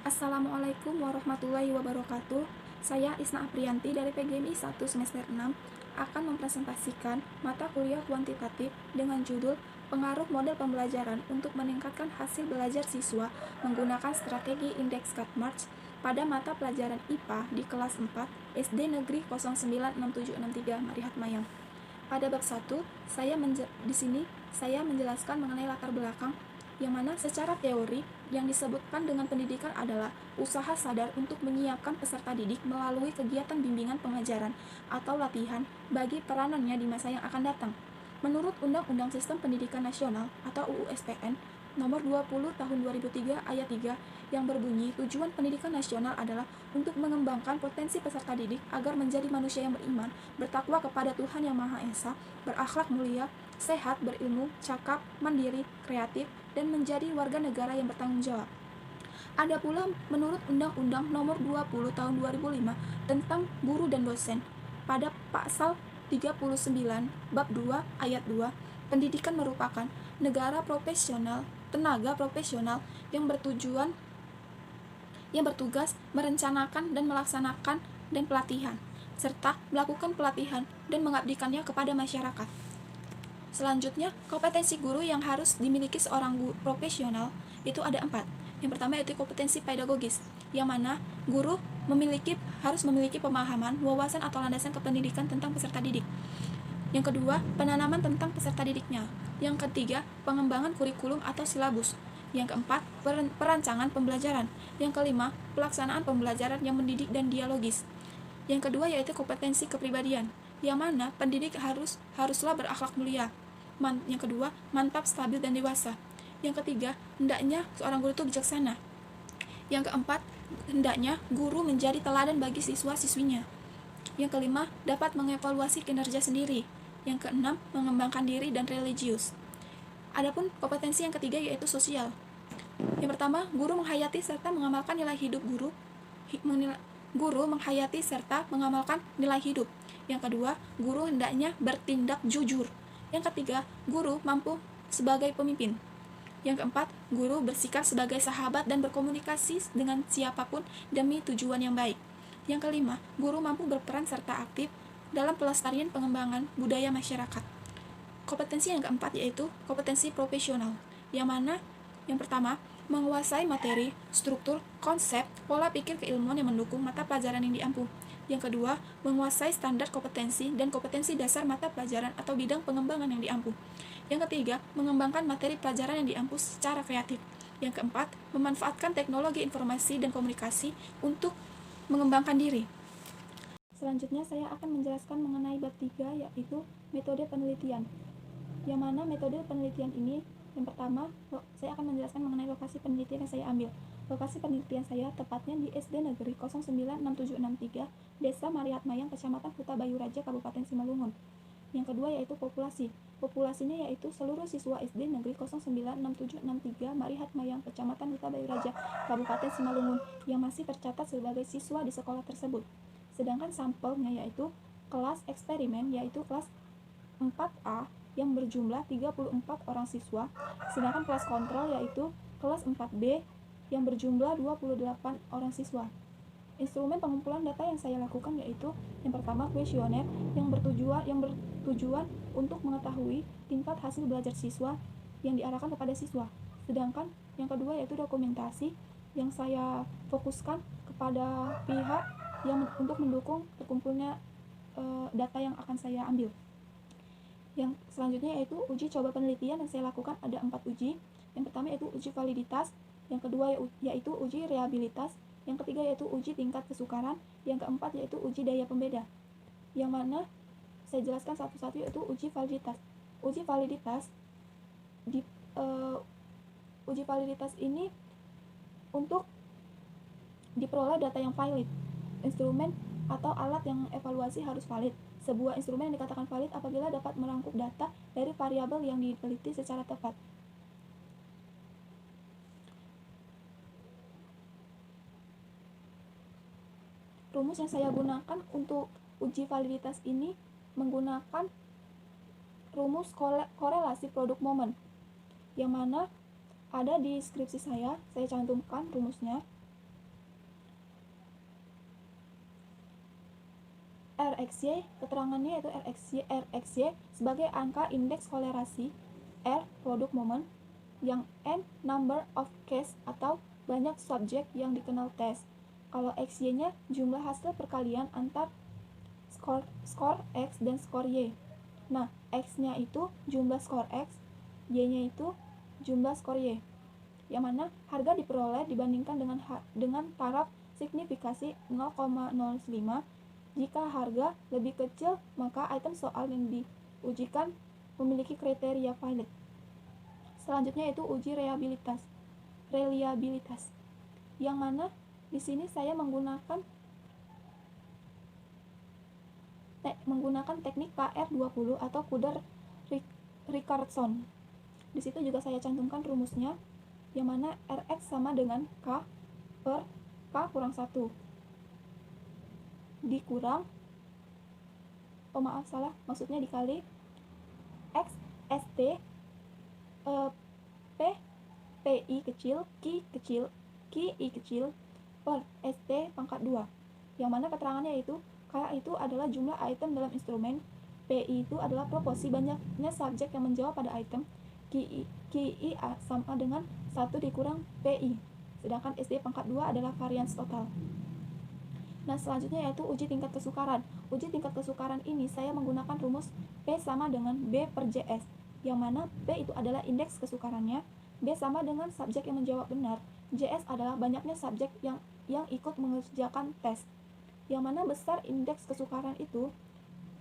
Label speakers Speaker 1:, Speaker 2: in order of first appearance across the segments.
Speaker 1: Assalamualaikum warahmatullahi wabarakatuh. Saya Isna Apriyanti dari PGMI 1 semester 6 akan mempresentasikan mata kuliah kuantitatif dengan judul Pengaruh Model Pembelajaran untuk Meningkatkan Hasil Belajar Siswa Menggunakan Strategi Indeks Catmarch pada mata pelajaran IPA di kelas 4 SD Negeri 096763 Marihat Mayang. Pada bab 1, di sini saya menjelaskan mengenai latar belakang yang mana secara teori yang disebutkan dengan pendidikan adalah usaha sadar untuk menyiapkan peserta didik melalui kegiatan bimbingan pengajaran atau latihan bagi peranannya di masa yang akan datang. Menurut Undang-Undang Sistem Pendidikan Nasional atau UU SPN Nomor 20 Tahun 2003 Ayat 3 yang berbunyi tujuan pendidikan nasional adalah untuk mengembangkan potensi peserta didik agar menjadi manusia yang beriman, bertakwa kepada Tuhan Yang Maha Esa, berakhlak mulia, sehat, berilmu, cakap, mandiri, kreatif, dan menjadi warga negara yang bertanggung jawab. Ada pula menurut Undang-Undang Nomor 20 Tahun 2005 tentang guru dan dosen, pada pasal 39 bab 2 ayat 2, pendidikan merupakan tenaga profesional yang bertugas merencanakan dan melaksanakan dan pelatihan, serta melakukan pelatihan dan mengabdikannya kepada masyarakat. Selanjutnya, kompetensi guru yang harus dimiliki seorang guru profesional itu ada 4. Yang pertama yaitu kompetensi pedagogis, yang mana guru harus memiliki pemahaman, wawasan atau landasan kependidikan tentang peserta didik. Yang kedua, penanaman tentang peserta didiknya. Yang ketiga, pengembangan kurikulum atau silabus. Yang keempat, perancangan pembelajaran. Yang kelima, pelaksanaan pembelajaran yang mendidik dan dialogis. Yang kedua yaitu kompetensi kepribadian, yang mana pendidik haruslah berakhlak mulia. Yang kedua, mantap, stabil, dan dewasa. Yang ketiga, hendaknya seorang guru itu bijaksana. Yang keempat, hendaknya guru menjadi teladan bagi siswa-siswinya. Yang kelima, dapat mengevaluasi kinerja sendiri. Yang keenam, mengembangkan diri dan religius. Adapun kompetensi yang ketiga yaitu sosial. Yang pertama, guru menghayati serta mengamalkan nilai hidup menghayati serta mengamalkan nilai hidup. Yang kedua, guru hendaknya bertindak jujur. Yang ketiga, guru mampu sebagai pemimpin. Yang keempat, guru bersikap sebagai sahabat dan berkomunikasi dengan siapapun demi tujuan yang baik. Yang kelima, guru mampu berperan serta aktif dalam pelestarian pengembangan budaya masyarakat. Kompetensi yang keempat yaitu kompetensi profesional, yang mana yang pertama, menguasai materi, struktur, konsep, pola pikir keilmuan yang mendukung mata pelajaran yang diampu. Yang kedua, menguasai standar kompetensi dan kompetensi dasar mata pelajaran atau bidang pengembangan yang diampu. Yang ketiga, mengembangkan materi pelajaran yang diampu secara kreatif. Yang keempat, memanfaatkan teknologi informasi dan komunikasi untuk mengembangkan diri. Selanjutnya saya akan menjelaskan mengenai bab 3 yaitu metode penelitian. Yang mana metode penelitian ini yang pertama, saya akan menjelaskan mengenai lokasi penelitian yang saya ambil. Lokasi penelitian saya tepatnya di SD Negeri 096763, Desa Marihat Mayang, Kecamatan Huta Bayu Raja, Kabupaten Simalungun. Yang kedua yaitu populasi. Populasinya yaitu seluruh siswa SD Negeri 096763 Marihat Mayang, Kecamatan Huta Bayu Raja, Kabupaten Simalungun yang masih tercatat sebagai siswa di sekolah tersebut. Sedangkan sampelnya yaitu kelas eksperimen yaitu kelas 4A yang berjumlah 34 orang siswa, sedangkan kelas kontrol yaitu kelas 4B yang berjumlah 28 orang siswa. Instrumen pengumpulan data yang saya lakukan yaitu yang pertama kuesioner yang bertujuan untuk mengetahui tingkat hasil belajar siswa yang diarahkan kepada siswa. Sedangkan yang kedua yaitu dokumentasi yang saya fokuskan kepada pihak yang untuk mendukung terkumpulnya data yang akan saya ambil. Yang selanjutnya yaitu uji coba penelitian yang saya lakukan ada 4 uji. Yang pertama yaitu uji validitas, yang kedua yaitu uji reliabilitas, yang ketiga yaitu uji tingkat kesukaran, yang keempat yaitu uji daya pembeda. Yang mana saya jelaskan satu-satu yaitu uji validitas. Uji validitas ini untuk diperoleh data yang valid. Instrumen atau alat yang evaluasi harus valid. Sebuah instrumen yang dikatakan valid apabila dapat merangkum data dari variabel yang diteliti secara tepat. Rumus yang saya gunakan untuk uji validitas ini menggunakan rumus korelasi produk momen, yang mana ada di skripsi saya cantumkan rumusnya. RxY, keterangannya yaitu RxY sebagai angka indeks kolerasi, R produk momen, yang N number of case atau banyak subjek yang dikenal tes. Kalau XY-nya jumlah hasil perkalian antar skor X dan skor Y. Nah, X-nya itu jumlah skor X, Y-nya itu jumlah skor Y. Yang mana harga diperoleh dibandingkan dengan taraf signifikasi 0,05. Jika harga lebih kecil, maka item soal yang diujikan memiliki kriteria valid. Selanjutnya itu uji reliabilitas. Yang mana di sini saya menggunakan teknik KR20 atau Kudar-Richardson. Di situ juga saya cantumkan rumusnya, yang mana Rx sama dengan K per K kurang 1 dikurang, maksudnya dikali X ST P PI kecil, Q kecil, QI kecil per ST pangkat 2. Yang mana keterangannya itu K itu adalah jumlah item dalam instrumen, PI itu adalah proporsi banyaknya subjek yang menjawab pada item, QI sama dengan 1 dikurang PI, sedangkan SD pangkat 2 adalah varians total. Nah, selanjutnya yaitu uji tingkat kesukaran. Uji tingkat kesukaran ini saya menggunakan rumus P sama dengan B per JS, yang mana P itu adalah indeks kesukarannya, B sama dengan subjek yang menjawab benar, JS adalah banyaknya subjek yang ikut mengerjakan tes. Yang mana besar indeks kesukaran itu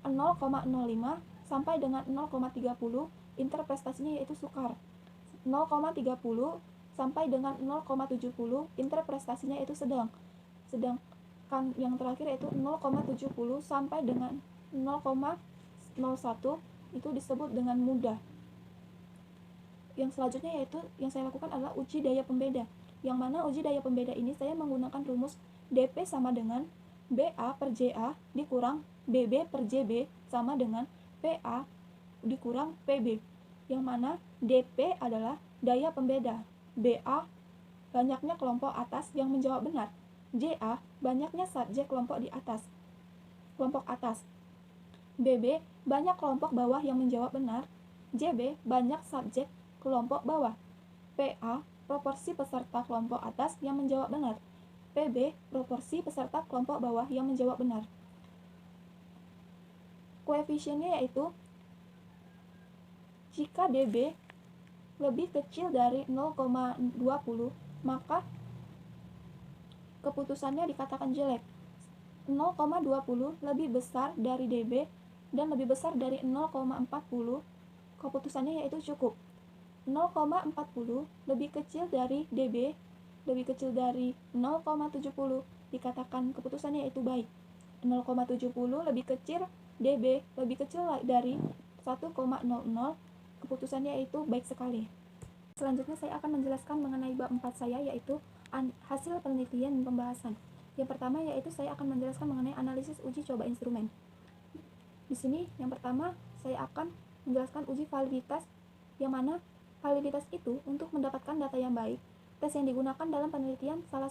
Speaker 1: 0,05 sampai dengan 0,30, interprestasinya yaitu sukar. 0,30 sampai dengan 0,70, interprestasinya yaitu sedang. Sedangkan yang terakhir yaitu 0,70 sampai dengan 0,01 itu disebut dengan mudah. Yang selanjutnya yaitu yang saya lakukan adalah uji daya pembeda. Yang mana uji daya pembeda ini saya menggunakan rumus DP sama dengan BA per JA dikurang BB per JB sama dengan PA dikurang PB. Yang mana DP adalah daya pembeda, BA banyaknya kelompok atas yang menjawab benar, JA banyaknya subjek kelompok atas, BB banyak kelompok bawah yang menjawab benar, JB banyak subjek kelompok bawah, PA proporsi peserta kelompok atas yang menjawab benar, PB proporsi peserta kelompok bawah yang menjawab benar. Koefisiennya yaitu jika DB lebih kecil dari 0,20, maka keputusannya dikatakan jelek. 0,20 lebih besar dari DB dan lebih besar dari 0,40, keputusannya yaitu cukup. 0,40 lebih kecil dari DB, lebih kecil dari 0,70, dikatakan keputusannya yaitu baik. 0,70 lebih kecil DB, lebih kecil dari 1,00, keputusannya yaitu baik sekali. Selanjutnya saya akan menjelaskan mengenai bab 4 saya, yaitu hasil penelitian dan pembahasan. Yang pertama yaitu saya akan menjelaskan mengenai analisis uji coba instrumen. Di sini yang pertama saya akan menjelaskan uji validitas, yang mana validitas itu untuk mendapatkan data yang baik. Tes yang digunakan dalam penelitian salah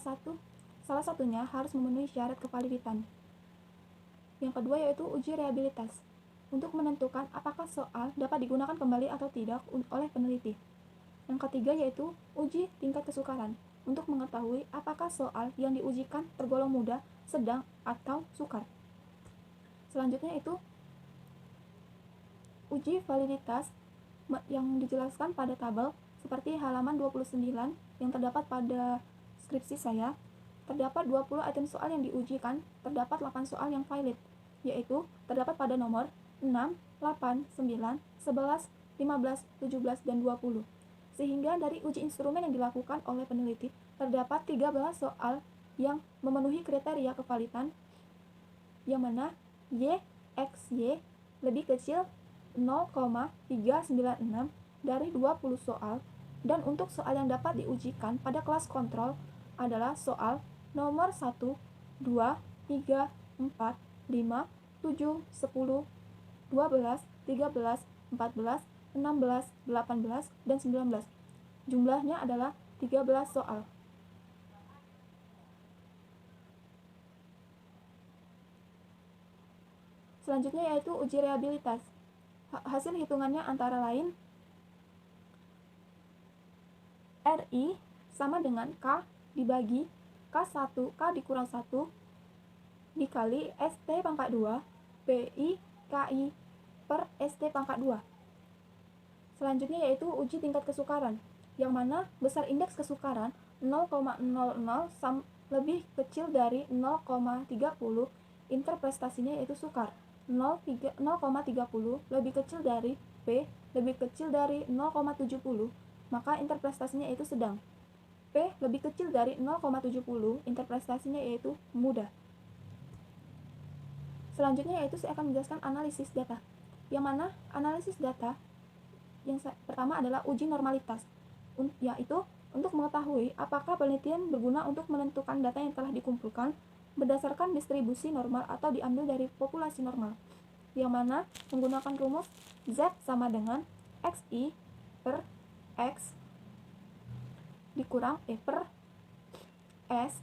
Speaker 1: satunya harus memenuhi syarat kevaliditan. Yang kedua yaitu uji reliabilitas, untuk menentukan apakah soal dapat digunakan kembali atau tidak oleh peneliti. Yang ketiga yaitu uji tingkat kesukaran, untuk mengetahui apakah soal yang diujikan tergolong mudah, sedang, atau sukar. Selanjutnya itu uji validitas yang dijelaskan pada tabel seperti halaman 29 yang terdapat pada skripsi saya. Terdapat 20 item soal yang diujikan, terdapat 8 soal yang valid, yaitu terdapat pada nomor 6, 8, 9, 11, 15, 17, dan 20. Sehingga dari uji instrumen yang dilakukan oleh peneliti, terdapat 13 soal yang memenuhi kriteria kevalidan, yang mana YXY lebih kecil 0,396 dari 20 soal, dan untuk soal yang dapat diujikan pada kelas kontrol adalah soal nomor 1, 2, 3, 4, 5, 7, 10, 12, 13, 14, 16, 18, dan 19. Jumlahnya adalah 13 soal. Selanjutnya yaitu uji reabilitas. Hasil hitungannya antara lain RI sama dengan K dibagi K1 K dikurang 1 dikali ST pangkat 2 PI KI per ST pangkat 2. Selanjutnya yaitu uji tingkat kesukaran, yang mana besar indeks kesukaran 0,00 lebih kecil dari 0,30, interprestasinya yaitu sukar. 0,30 lebih kecil dari P lebih kecil dari 0,70, maka interprestasinya yaitu sedang. P lebih kecil dari 0,70, interprestasinya yaitu mudah. Selanjutnya yaitu saya akan menjelaskan analisis data, yang mana analisis data yang pertama adalah uji normalitas, yaitu untuk mengetahui apakah penelitian berguna untuk menentukan data yang telah dikumpulkan berdasarkan distribusi normal atau diambil dari populasi normal, yang mana menggunakan rumus Z sama dengan XI per X dikurang per S,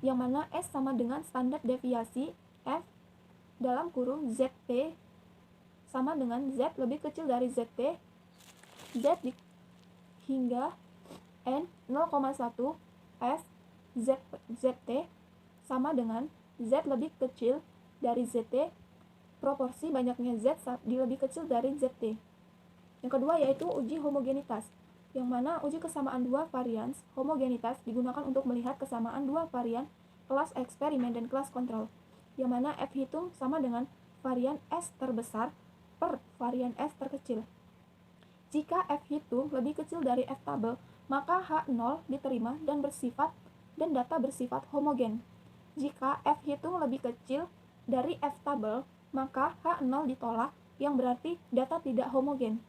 Speaker 1: yang mana S sama dengan standar deviasi F dalam kurung ZT sama dengan Z lebih kecil dari ZT, hingga N 0,1 S ZT sama dengan Z lebih kecil dari ZT, proporsi banyaknya Z lebih kecil dari ZT. Yang kedua yaitu uji homogenitas, yang mana uji kesamaan dua varian homogenitas digunakan untuk melihat kesamaan dua varian kelas eksperimen dan kelas kontrol, yang mana F hitung sama dengan varian S terbesar per varian S terkecil. Jika F hitung lebih kecil dari F tabel, maka H0 diterima dan data bersifat homogen. Jika F hitung lebih kecil dari F tabel, maka H0 ditolak, yang berarti data tidak homogen.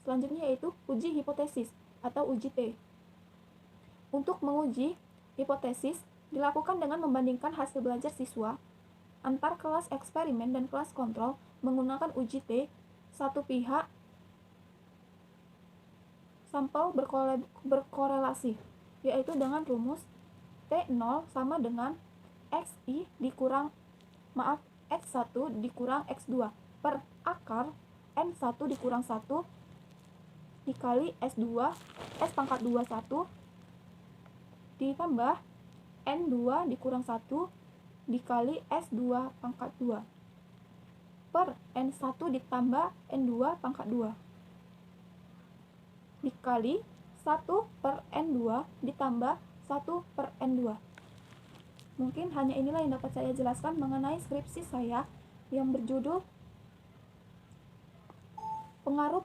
Speaker 1: Selanjutnya yaitu uji hipotesis atau uji T. Untuk menguji hipotesis dilakukan dengan membandingkan hasil belajar siswa antar kelas eksperimen dan kelas kontrol menggunakan uji T satu pihak sampel berkorelasi, yaitu dengan rumus T0 sama dengan XI dikurang X1 dikurang X2 per akar N1 dikurang 1 dikali S2 S pangkat 2 1 ditambah N2 dikurang 1 dikali S2 pangkat 2 per N1 ditambah N2 pangkat 2 dikali 1 per N2 ditambah 1 per N2. Mungkin hanya inilah yang dapat saya jelaskan mengenai skripsi saya yang berjudul pengaruh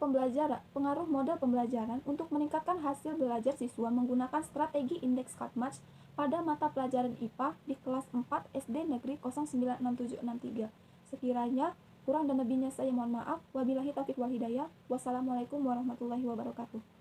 Speaker 1: model pembelajaran untuk meningkatkan hasil belajar siswa menggunakan strategi indeks Catmatch pada mata pelajaran IPA di kelas 4 SD Negeri 096763. Sekiranya kurang dan lebihnya saya mohon maaf. Wabillahi taufiq wal hidayah. Wassalamualaikum warahmatullahi wabarakatuh.